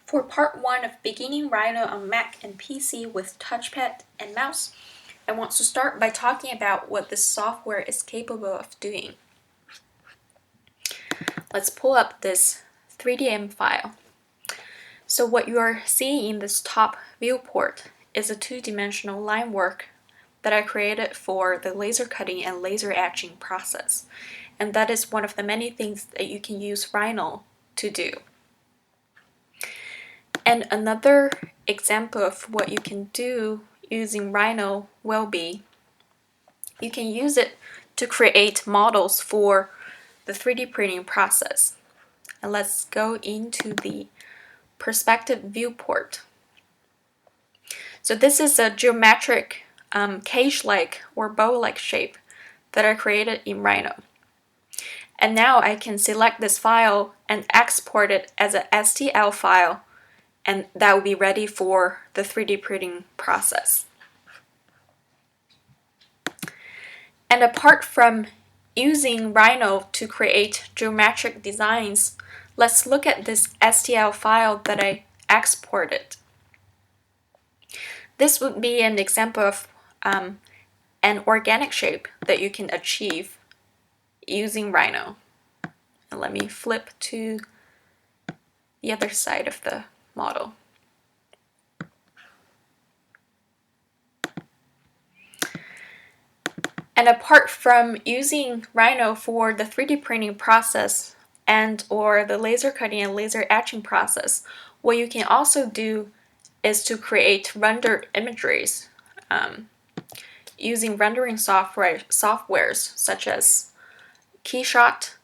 For part 1 of beginning Rhino on Mac and PC with touchpad and mouse, I want to start by talking about what this software is capable of doing. Let's pull up this 3DM file. So what you are seeing in this top viewport is a two-dimensional line work that I created for the laser cutting and laser etching process. And that is one of the many things that you can use Rhino to do. And another example of what you can do using Rhino will be, you can use it to create models for the 3D printing process. And let's go into the perspective viewport. So this is a geometric cage-like or bow-like shape that I created in Rhino. And now I can select this file and export it as a STL file, and that will be ready for the 3D printing process. And apart from using Rhino to create geometric designs, let's look at this STL file that I exported. This would be an example of an organic shape that you can achieve using Rhino. And let me flip to the other side of the model. And apart from using Rhino for the 3D printing process and or the laser cutting and laser etching process, what you can also do is to create rendered imageries using rendering softwares such as Keyshot.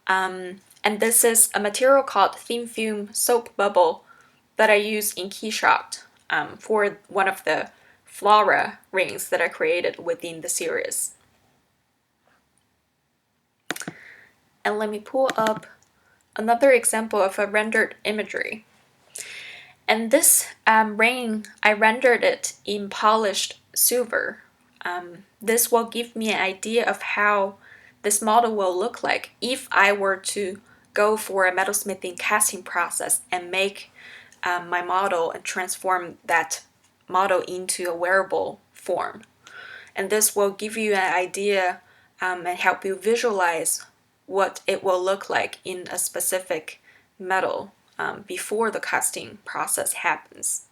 And this is a material called thin film soap bubble that I use in Keyshot for one of the flora rings that I created within the series. And let me pull up another example of a rendered imagery. And this ring, I rendered it in polished silver. This will give me an idea of how this model will look like if I were to go for a metalsmithing casting process and make my model and transform that model into a wearable form. And this will give you an idea and help you visualize what it will look like in a specific metal before the casting process happens.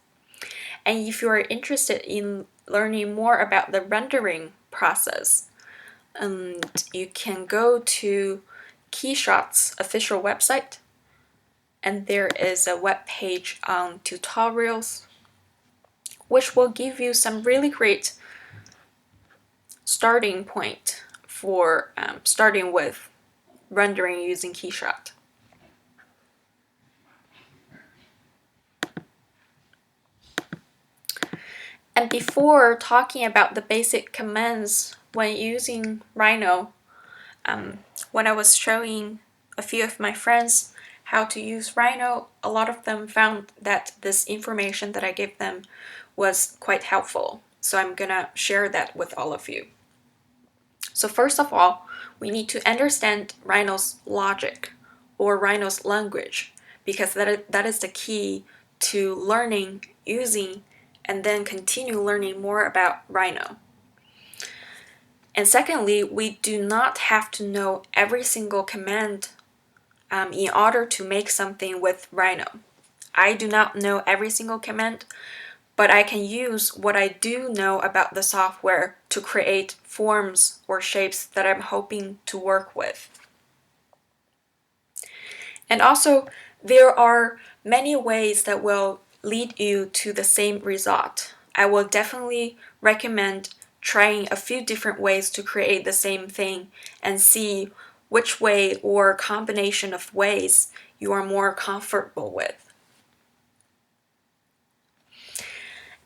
And if you are interested in learning more about the rendering process, you can go to Keyshot's official website, and there is a web page on tutorials, which will give you some really great starting point for starting with rendering using Keyshot. And before talking about the basic commands when using Rhino, when I was showing a few of my friends how to use Rhino, a lot of them found that this information that I gave them was quite helpful. So I'm gonna share that with all of you. So first of all, we need to understand Rhino's logic or Rhino's language, because that is the key to learning, using, and then continue learning more about Rhino. And secondly, we do not have to know every single command in order to make something with Rhino. I do not know every single command, but I can use what I do know about the software to create forms or shapes that I'm hoping to work with. And also, there are many ways that will lead you to the same result. I will definitely recommend trying a few different ways to create the same thing and see which way or combination of ways you are more comfortable with.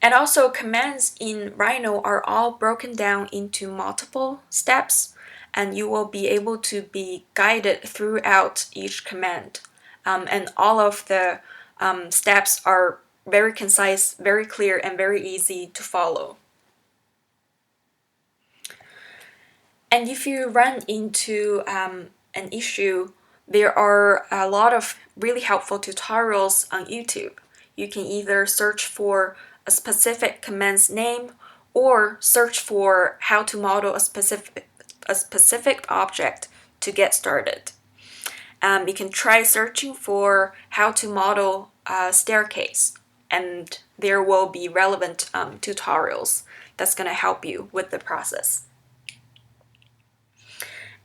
And also, commands in Rhino are all broken down into multiple steps, and you will be able to be guided throughout each command. And all of the steps are very concise, very clear, and very easy to follow. And if you run into an issue There are a lot of really helpful tutorials on YouTube. You can either search for a specific command's name or search for how to model a specific object to get started. You can try searching for how to model a staircase, and there will be relevant tutorials that's going to help you with the process.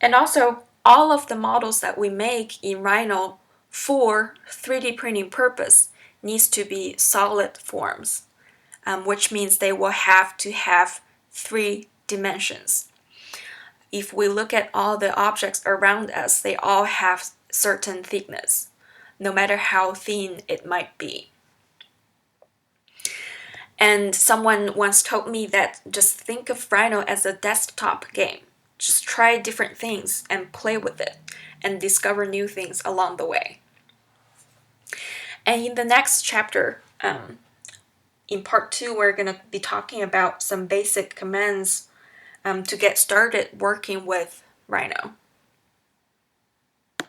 And also, all of the models that we make in Rhino for 3D printing purpose needs to be solid forms, which means they will have to have 3 dimensions. If we look at all the objects around us, they all have certain thickness, no matter how thin it might be. And someone once told me that just think of Rhino as a desktop game. Just try different things and play with it and discover new things along the way. And in the next chapter, in part 2, we're going to be talking about some basic commands to get started working with Rhino.